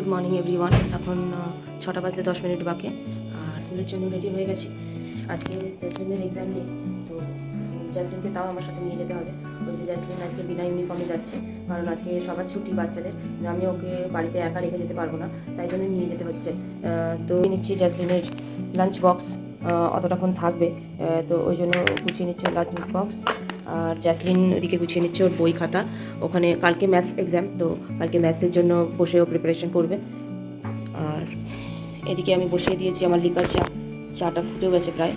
Good morning everyone. এখন 6টা বাজতে 10 মিনিট বাকি আর স্কুলের জন্য রেডি হয়ে গেছি। আজকে জ্যাসলিনের এক্সাম নেই, তো জ্যাসলিনকে তাও আমার সাথে নিয়ে যেতে হবে। ওই যে জ্যাসলিন আজকে বিনা ইউনিফর্মে যাচ্ছে, কারণ আজকে সবার ছুটি বাচ্চাদের। আমি ওকে বাড়িতে একা রেখে যেতে পারবো না, তাই জন্য নিয়ে যেতে হচ্ছে। তো নিচ্ছি জ্যাসলিনের লাঞ্চ বক্স, অতটাক্ষণ থাকবে, তো ওই জন্য গুছিয়ে নিচ্ছে লাঞ্চ বক্স। আর জ্যাসলিন ওদিকে গুছিয়ে নিচ্ছে ওর বই খাতা। ওখানে কালকে ম্যাথস এক্সাম, তো কালকে ম্যাথসের জন্য বসেও প্রিপারেশন করবে। আর এদিকে আমি বসিয়ে দিয়েছি আমার লিকার চা। চাটা ফুটেও গেছে প্রায়।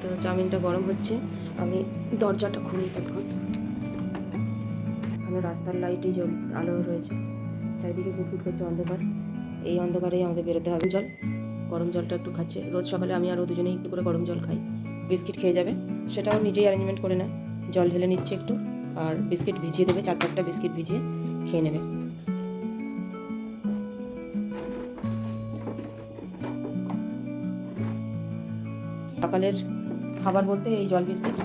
তো চাউমিনটা গরম হচ্ছে, আমি দরজাটা খুলি তখন। এখানে রাস্তার লাইটই আলো রয়েছে, চারিদিকে ফুটফুট করছে অন্ধকার। এই অন্ধকারেই আমাদের বেরোতে হবে। গরম জলটা একটু খাচ্ছে রোজ সকালে, আমি আর ও দুজনেই একটু করে গরম জল খাই। বিস্কিট খেয়ে যাবে, সেটাও নিজেই অ্যারেঞ্জমেন্ট করে নেয়। জল ঢেলে নিচ্ছে একটু, আর বিস্কিট ভিজিয়ে দেবে, 4-5টা বিস্কিট ভিজিয়ে খেয়ে নেবে। সকালের খাবার বলতে এই জল বিস্কিট,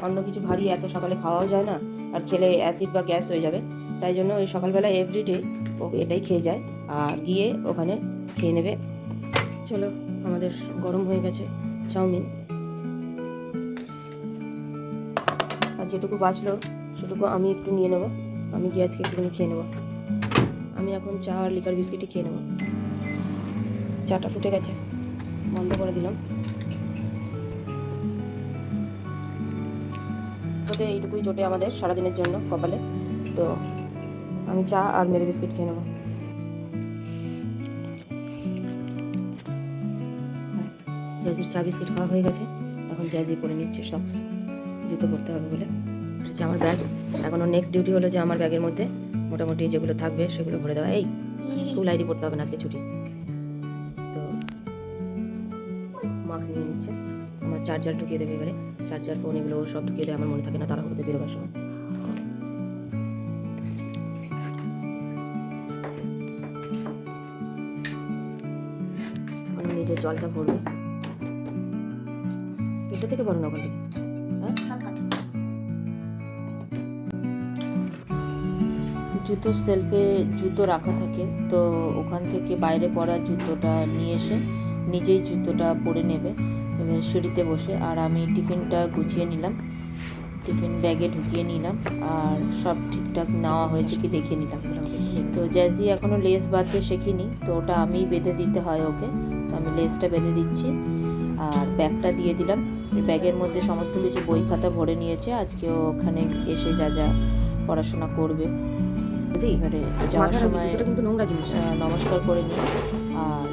অন্য কিছু ভারী এত সকালে খাওয়াও যায় না, আর খেলে অ্যাসিড বা গ্যাস হয়ে যাবে। তাই জন্য ওই সকালবেলা এভরিডে ও এটাই খেয়ে যায়, আর গিয়ে ওখানে খেয়ে নেবে। চলো, আমাদের গরম হয়ে গেছে চাউমিন, আর যেটুকু বাঁচলো সেটুকু আমি একটু নিয়ে নেবো। আমি গিয়ে আজকে একটুখানি খেয়ে নেবো। আমি এখন চা আর লিকার বিস্কিটই খেয়ে নেবো। চাটা ফুটে গেছে, বন্ধ করে দিলাম। ওতে এইটুকুই জোটে আমাদের সারাদিনের জন্য কপালে। তো আমি চা আর মেরি বিস্কিট খেয়ে নেবো। জ্যাজির চা বিস্কিট খাওয়া হয়ে গেছে, এখন জ্যাজি পরে নিচ্ছে সক্স, জুতো পরতে হবে বলে। হচ্ছে আমার ব্যাগ। এখন ওর নেক্সট ডিউটি হলো যে আমার ব্যাগের মধ্যে মোটামুটি যেগুলো থাকবে সেগুলো ভরে দেওয়া। এই স্কুল আইডি পড়তে হবে না, আজকে ছুটি। তো মাস্ক নিয়ে নিচ্ছে, আমার চার্জার ঢুকিয়ে দেবে এবারে। চার্জার, ফোন এগুলো সব ঢুকিয়ে দেয়, আমার মনে থাকে না তাড়াহুড়োতে বেরোবার সময়। এখন নিজের জলটা ভরবে। এটা থেকে ভরো না, ওখান থেকে। জুতোর সেলফে জুতো রাখা থাকে, তো ওখান থেকে বাইরে পরা জুতোটা নিয়ে এসে নিজেই জুতোটা পরে নেবে এবার সিঁড়িতে বসে। আর আমি টিফিনটা গুছিয়ে নিলাম, টিফিন ব্যাগে ঢুকিয়ে নিলাম, আর সব ঠিকঠাক নেওয়া হয়েছে কি দেখে নিলাম। তো জ্যাজি এখনও লেস বাঁধতে শেখিনি, তো ওটা আমিই বেঁধে দিতে হয় ওকে। তো আমি লেসটা বেঁধে দিচ্ছি, আর ব্যাগটা দিয়ে দিলাম। ব্যাগের মধ্যে সমস্ত কিছু বই খাতা ভরে নিয়েছে, আজকে ওখানে এসে যা যা পড়াশোনা করবে। এবারে যাওয়ার সময় কিন্তু নোংরা জিনিস নমস্কার করে নিই। আর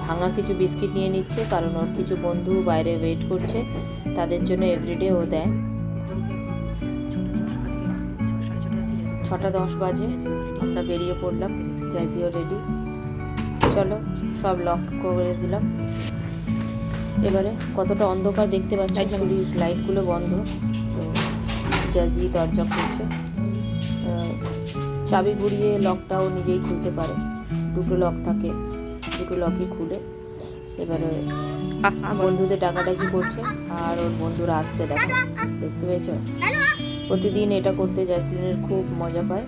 ভাঙা কিছু বিস্কিট নিয়ে নিচ্ছে, কারণ ওর কিছু বন্ধু বাইরে ওয়েট করছে, তাদের জন্য এভরিডে ও দেয়। 6টা 10 বাজে আমরা বেরিয়ে পড়লাম, জ্যাজিও রেডি। চলো, সব লক করে দিলাম। এবারে কতটা অন্ধকার দেখতে পাচ্ছি, সিঁড়ির লাইটগুলো বন্ধ। তো জ্যাজি দরজা খুলছে, চাবি ঘুরিয়ে লকটাও নিজেই খুলতে পারে। 2টো লক থাকে, 2টো লকই খুলে এবারে বন্ধুদের ডাকাডাকি করছে, আর ওর বন্ধুরা আসছে। দেখতে পেয়েছ? প্রতিদিন এটা করতে জ্যাসলিনের খুব মজা পায়,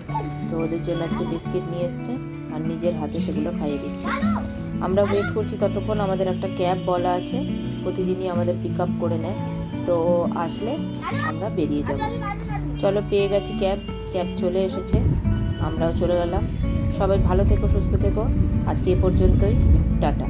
তো ওদের জন্য আজকে বিস্কিট নিয়ে এসছে, আর নিজের হাতে সেগুলো খাইয়ে দিচ্ছে। আমরা ওয়েট করছি ততক্ষণ। আমাদের একটা ক্যাব বলা আছে, প্রতিদিনই আমাদের পিক আপ করে নেয়, তো আসলে আমরা বেরিয়ে যাব। চলো, পেয়ে গেছি ক্যাব চলে এসেছে, আমরাও চলে গেলাম। সবাই ভালো থেকো, সুস্থ থেকো। আজকে এ পর্যন্তই, টাটা।